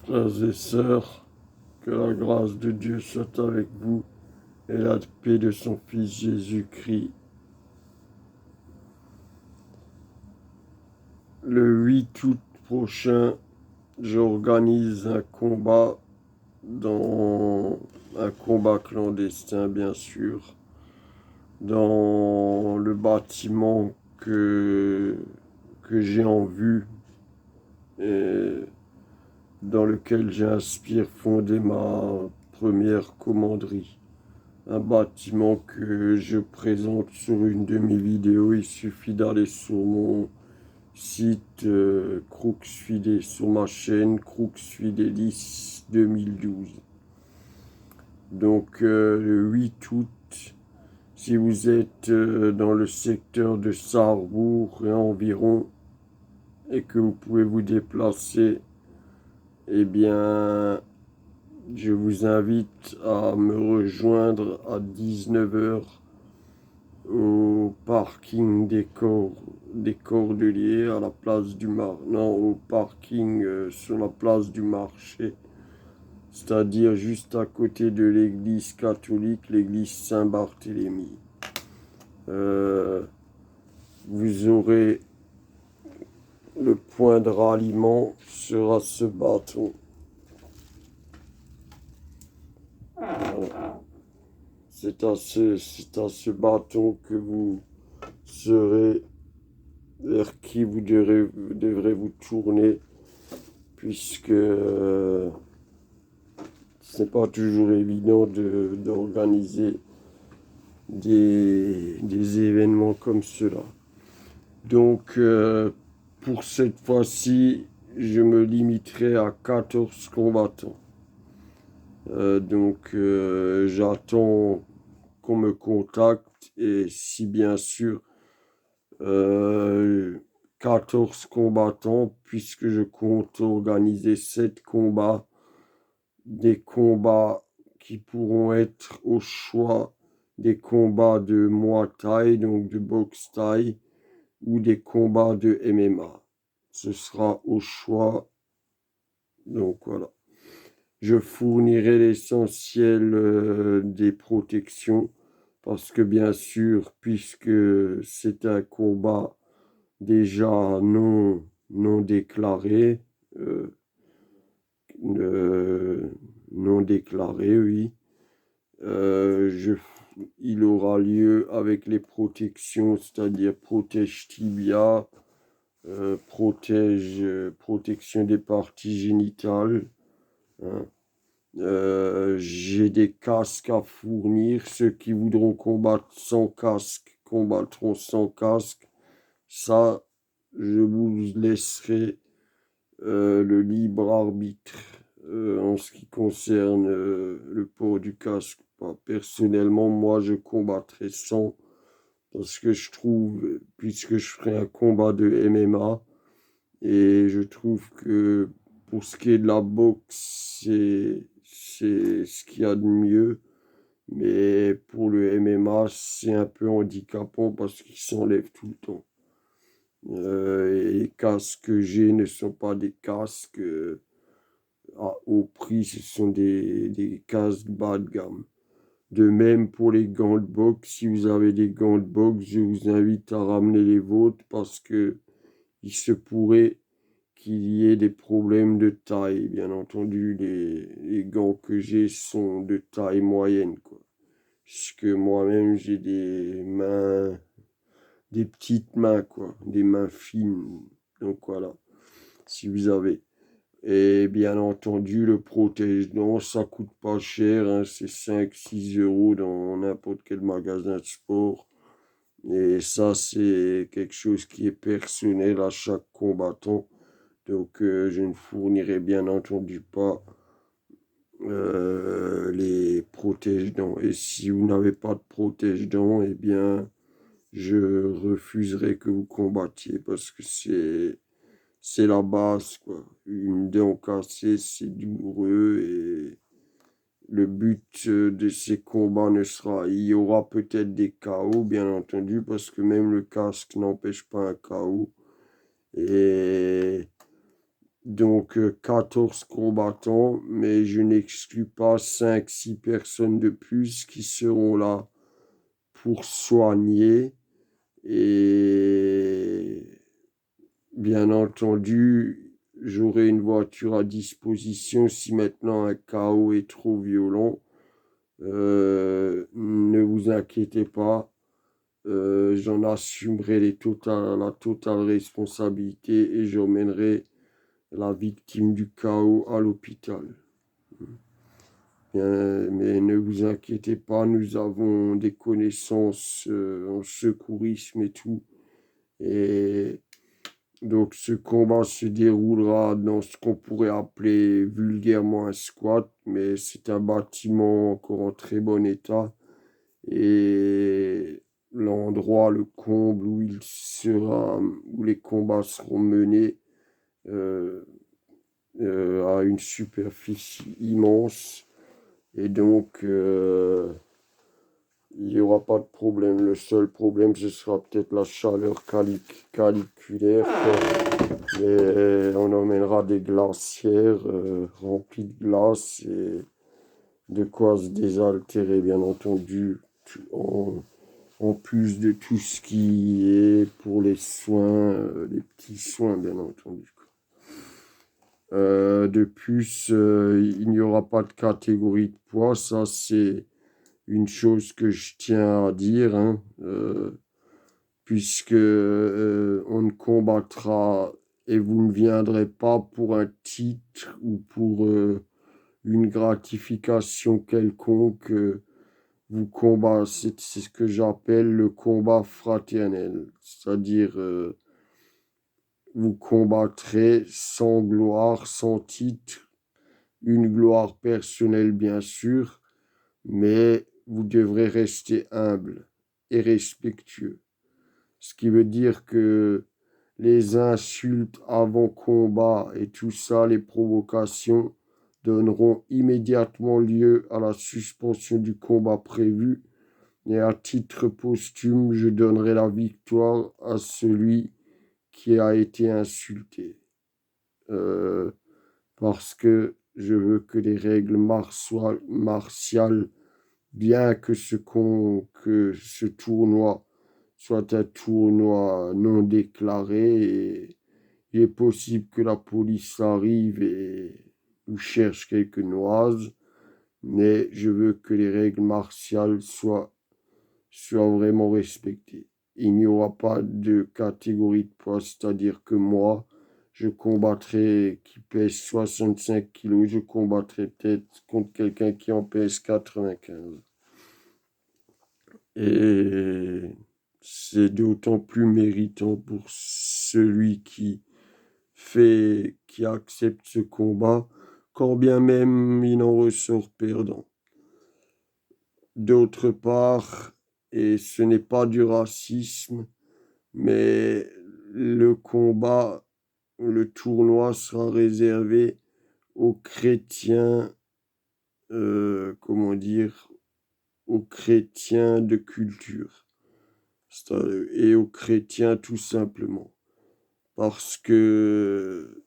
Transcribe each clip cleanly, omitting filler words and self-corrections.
Frères et sœurs, que la grâce de Dieu soit avec vous et la paix de son Fils Jésus-Christ. Le 8 août prochain, j'organise un combat clandestin, bien sûr, dans le bâtiment que j'ai en vue et dans lequel j'inspire fonder ma première commanderie. Un bâtiment que je présente sur une de mes vidéos. Il suffit d'aller sur mon site Crooksfidé, sur ma chaîne Crooksfidélis 2012. Donc le 8 août, si vous êtes dans le secteur de Sarrebourg et environ, et que vous pouvez vous déplacer, eh bien, je vous invite à me rejoindre à 19 h au parking des Cordeliers, à la place du non, au parking sur la place du marché, c'est-à-dire juste à côté de l'église catholique, l'église Saint-Barthélemy. Vous aurez le point de ralliement sera ce bâton. Voilà. C'est à ce bâton que vous serez, vers qui vous devrez vous tourner, puisque c'est pas toujours évident d'organiser des événements comme cela. Donc, pour cette fois-ci, je me limiterai à 14 combattants. Donc, j'attends qu'on me contacte et si bien sûr 14 combattants, puisque je compte organiser 7 combats, des combats qui pourront être au choix des combats de Muay Thai, donc de boxe Thai, ou des combats de MMA. Ce sera au choix. Donc voilà. Je fournirai l'essentiel des protections parce que bien sûr, puisque c'est un combat déjà non déclaré, euh, non déclaré, oui, il aura lieu avec les protections, c'est-à-dire protège tibia, protection des parties génitales, hein. J'ai des casques à fournir. Ceux qui voudront combattre sans casque combattront sans casque. Ça, je vous laisserai le libre arbitre en ce qui concerne le port du casque. Personnellement, moi, je combattrai sans parce que je trouve, puisque je ferai un combat de MMA, et je trouve que pour ce qui est de la boxe, c'est ce qu'il y a de mieux. Mais pour le MMA, c'est un peu handicapant parce qu'il s'enlève tout le temps. Et les casques que j'ai ne sont pas des casques à haut prix, ce sont des casques bas de gamme. De même pour les gants de boxe, si vous avez des gants de boxe, je vous invite à ramener les vôtres parce que il se pourrait qu'il y ait des problèmes de taille. Bien entendu, les gants que j'ai sont de taille moyenne, quoi. Puisque moi-même, j'ai des petites mains, quoi, des mains fines. Donc voilà, si vous avez. Et bien entendu, le protège-dents, ça coûte pas cher, hein, c'est 5-6 € dans n'importe quel magasin de sport. Et ça, c'est quelque chose qui est personnel à chaque combattant. Donc, je ne fournirai bien entendu pas les protège-dents. Et si vous n'avez pas de protège-dents, eh bien, je refuserai que vous combattiez parce que c'est la base, quoi. Une dent cassée, c'est douloureux et le but de ces combats ne sera... Il y aura peut-être des KO, bien entendu, parce que même le casque n'empêche pas un KO. Et Donc 14 combattants, mais je n'exclus pas 5-6 personnes de plus qui seront là pour soigner. Et bien entendu, j'aurai une voiture à disposition si maintenant un chaos est trop violent. Ne vous inquiétez pas, j'en assumerai la totale responsabilité et j'emmènerai la victime du chaos à l'hôpital. Mais ne vous inquiétez pas, nous avons des connaissances en secourisme et tout. Et donc ce combat se déroulera dans ce qu'on pourrait appeler vulgairement un squat, mais c'est un bâtiment encore en très bon état. Et l'endroit, le comble où les combats seront menés, euh, a une superficie immense. Et donc, il n'y aura pas de problème. Le seul problème, ce sera peut-être la chaleur caliculaire, quoi. Mais on emmènera des glacières remplies de glace et de quoi se désaltérer, bien entendu, en plus de tout ce qui est pour les soins, les petits soins, bien entendu. De plus, il n'y aura pas de catégorie de poids, ça c'est une chose que je tiens à dire, hein, puisque on ne combattra et vous ne viendrez pas pour un titre ou pour une gratification quelconque. Vous combattez, c'est ce que j'appelle le combat fraternel, c'est-à-dire vous combattrez sans gloire, sans titre, une gloire personnelle bien sûr, mais vous devrez rester humble et respectueux. Ce qui veut dire que les insultes avant combat et tout ça, les provocations, donneront immédiatement lieu à la suspension du combat prévu. Et à titre posthume, je donnerai la victoire à celui qui a été insulté. Euh, Parce que je veux que les règles martiales, bien que ce tournoi soit un tournoi non déclaré, et il est possible que la police arrive et nous cherche quelques noises, mais je veux que les règles martiales soient vraiment respectées. Il n'y aura pas de catégorie de poids, c'est-à-dire que moi, je combattrai qui pèse 65 kilos, je combattrai peut-être contre quelqu'un qui en pèse 95. Et c'est d'autant plus méritant pour celui qui accepte ce combat, quand bien même il en ressort perdant. D'autre part, et ce n'est pas du racisme, mais le tournoi sera réservé aux chrétiens, comment dire, aux chrétiens de culture, et aux chrétiens tout simplement, parce que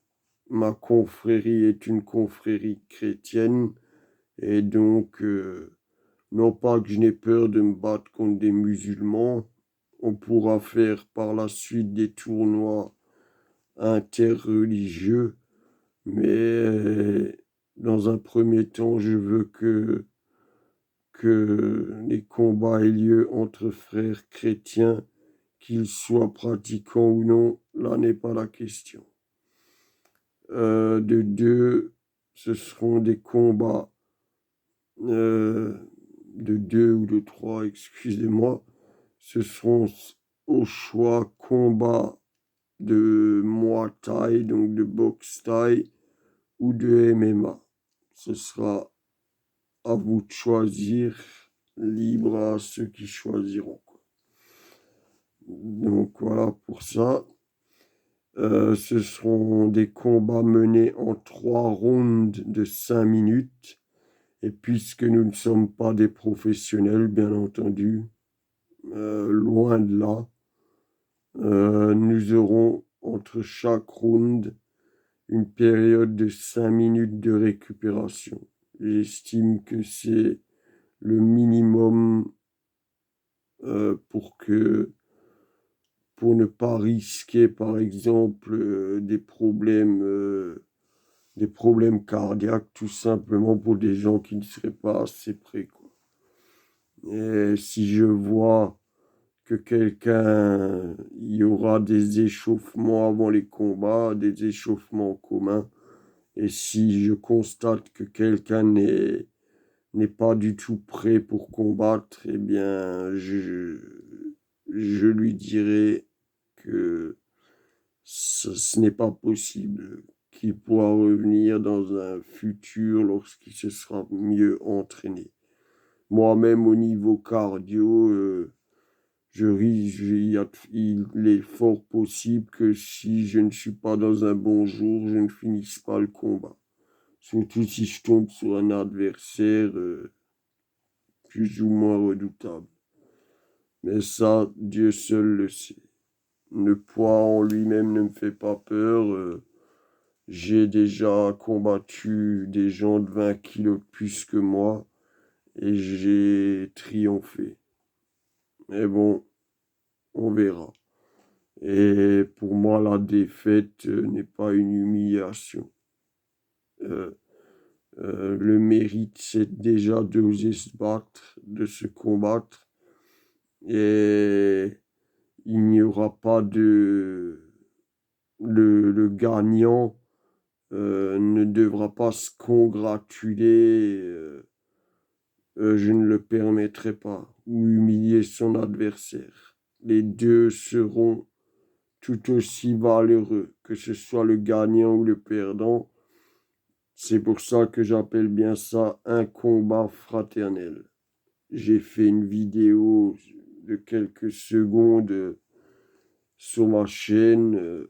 ma confrérie est une confrérie chrétienne, et donc, non pas que je n'ai peur de me battre contre des musulmans, on pourra faire par la suite des tournois interreligieux, mais dans un premier temps, je veux que les combats aient lieu entre frères chrétiens, qu'ils soient pratiquants ou non, là n'est pas la question. De deux, ce seront des combats de deux ou de trois, excusez-moi, ce seront au choix combats de Muay Thai, donc de boxe Thai, ou de MMA. Ce sera à vous de choisir, libre à ceux qui choisiront, quoi. Donc voilà pour ça. Ce seront des combats menés en 3 rounds de 5 minutes. Et puisque nous ne sommes pas des professionnels, bien entendu, loin de là, nous aurons entre chaque round une période de 5 minutes de récupération. J'estime que c'est le minimum pour ne pas risquer, par exemple, des problèmes cardiaques, tout simplement pour des gens qui ne seraient pas assez prêts, quoi. Et si je vois que il y aura des échauffements avant les combats, des échauffements communs, et si je constate que quelqu'un n'est pas du tout prêt pour combattre, eh bien, je lui dirai que ce n'est pas possible, qu'il pourra revenir dans un futur lorsqu'il se sera mieux entraîné. Moi-même, au niveau cardio, il est fort possible que si je ne suis pas dans un bon jour, je ne finisse pas le combat. Surtout si je tombe sur un adversaire plus ou moins redoutable. Mais ça, Dieu seul le sait. Le poids en lui-même ne me fait pas peur. J'ai déjà combattu des gens de 20 kilos de plus que moi et j'ai triomphé. Mais bon, on verra. Et pour moi, la défaite n'est pas une humiliation. Euh, le mérite, c'est déjà d'oser se battre, de se combattre. Et il n'y aura pas le gagnant ne devra pas se congratuler, je ne le permettrai pas, ou humilier son adversaire. Les deux seront tout aussi valeureux, que ce soit le gagnant ou le perdant. C'est pour ça que j'appelle bien ça un combat fraternel. J'ai fait une vidéo de quelques secondes sur ma chaîne.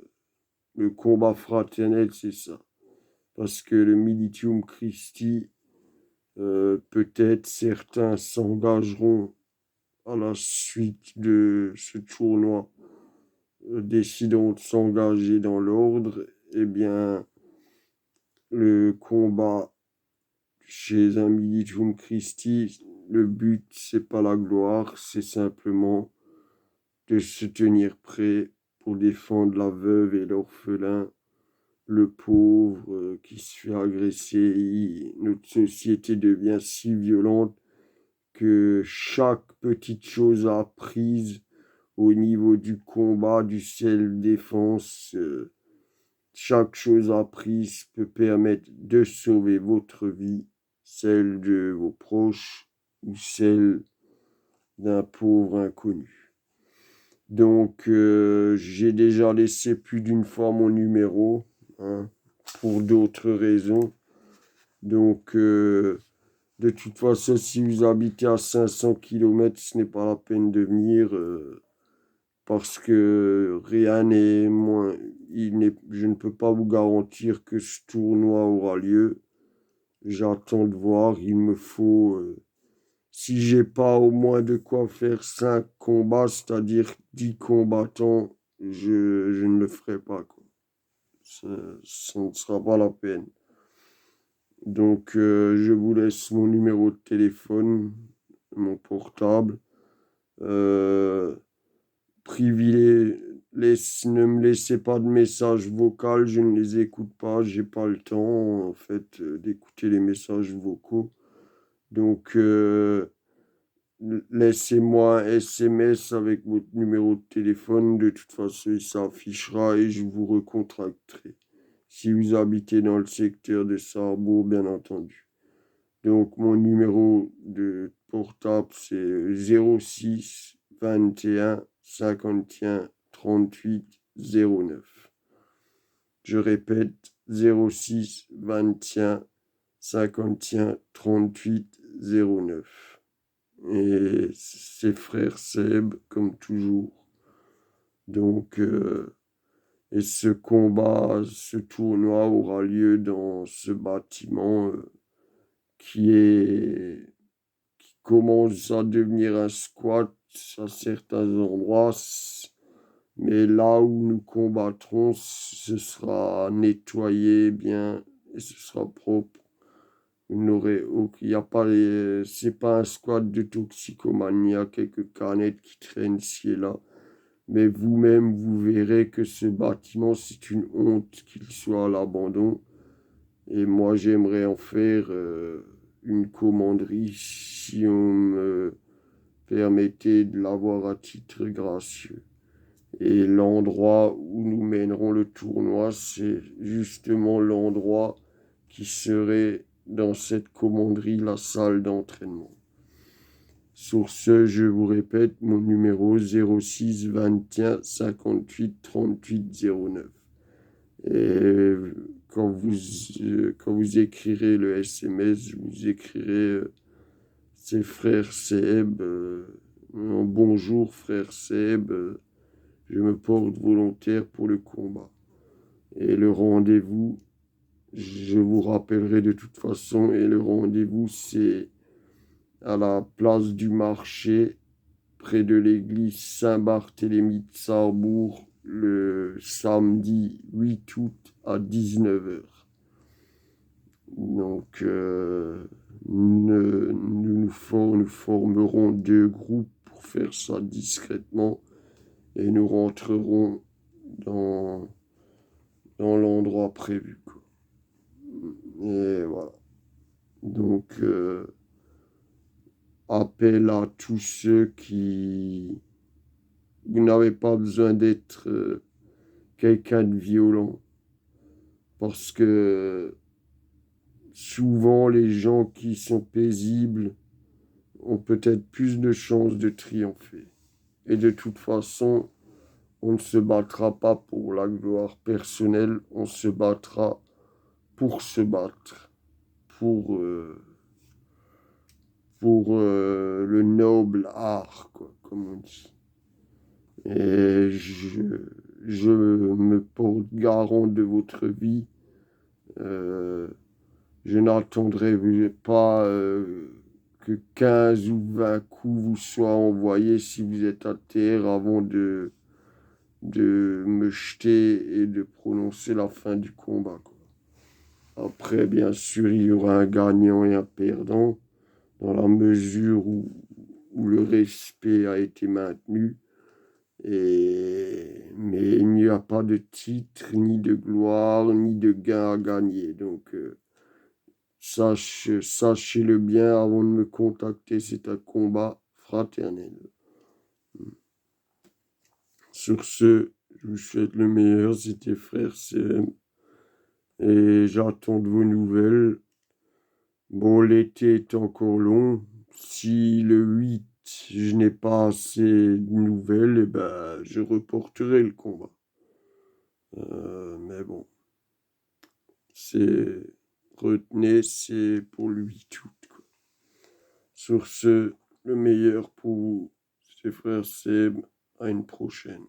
Le combat fraternel, c'est ça. Parce que le Militium Christi, peut-être certains s'engageront à la suite de ce tournoi, décideront de s'engager dans l'ordre. Eh bien, le combat chez un Militium Christi, le but, c'est pas la gloire, c'est simplement de se tenir prêt pour défendre la veuve et l'orphelin, le pauvre qui se fait agresser. Notre société devient si violente que chaque petite chose apprise au niveau du combat, du self-défense, chaque chose apprise peut permettre de sauver votre vie, celle de vos proches ou celle d'un pauvre inconnu. Donc, j'ai déjà laissé plus d'une fois mon numéro, hein, pour d'autres raisons. Donc, de toute façon, si vous habitez à 500 km, ce n'est pas la peine de venir parce que rien n'est moins. Je ne peux pas vous garantir que ce tournoi aura lieu. J'attends de voir. Il me faut. Si j'ai pas au moins de quoi faire 5 combats, c'est-à-dire 10 combattants, je ne le ferai pas, quoi. Ça ne sera pas la peine. Donc, je vous laisse mon numéro de téléphone, mon portable. Euh, ne me laissez pas de messages vocaux, je ne les écoute pas, j'ai pas le temps, en fait, d'écouter les messages vocaux. Donc, laissez-moi un SMS avec votre numéro de téléphone. De toute façon, il s'affichera et je vous recontacterai. Si vous habitez dans le secteur de Sarrebourg, bien entendu. Donc, mon numéro de portable, c'est 06 21 51 38 09. Je répète, 06 21 51 38 09. Et c'est frère Seb, comme toujours. Donc, et ce combat, ce tournoi aura lieu dans ce bâtiment qui commence à devenir un squat à certains endroits. Mais là où nous combattrons, ce sera nettoyé bien et ce sera propre. Il y a pas c'est pas un squat de toxicomanie, il y a quelques canettes qui traînent ci et là. Mais vous-même, vous verrez que ce bâtiment, c'est une honte qu'il soit à l'abandon. Et moi, j'aimerais en faire une commanderie si on me permettait de l'avoir à titre gracieux. Et l'endroit où nous mènerons le tournoi, c'est justement l'endroit qui serait dans cette commanderie, la salle d'entraînement. Sur ce, je vous répète mon numéro 06 21 58 38 09. Et quand vous écrirez le SMS, vous écrirez c'est frère Seb. Bonjour frère Seb, je me porte volontaire pour le combat. Et le rendez-vous, je vous rappellerai de toute façon, et le rendez-vous c'est à la place du marché, près de l'église Saint-Barthélemy de Sarrebourg, le samedi 8 août à 19h. Donc, nous formerons deux groupes pour faire ça discrètement et nous rentrerons dans, dans l'endroit prévu, quoi. Et voilà. Donc, appel à tous ceux qui... Vous n'avez pas besoin d'être quelqu'un de violent parce que souvent les gens qui sont paisibles ont peut-être plus de chances de triompher. Et de toute façon, on ne se battra pas pour la gloire personnelle, on se battra pour se battre, pour, euh, pour le noble art, quoi, comme on dit. Et je me porte garant de votre vie. Euh, je n'attendrai pas que 15 ou 20 coups vous soient envoyés si vous êtes à terre avant de me jeter et de prononcer la fin du combat, quoi. Après, bien sûr, il y aura un gagnant et un perdant dans la mesure où le respect a été maintenu. Mais il n'y a pas de titre, ni de gloire, ni de gain à gagner. Donc, sachez-le bien avant de me contacter, c'est un combat fraternel. Sur ce, je vous souhaite le meilleur, c'était frère CM. Et j'attends de vos nouvelles. Bon, l'été est encore long. Si le 8, je n'ai pas assez de nouvelles, eh ben, je reporterai le combat. Mais bon, c'est... Retenez, c'est pour le 8 août, quoi. Sur ce, le meilleur pour vous, c'est frère Seb. À une prochaine.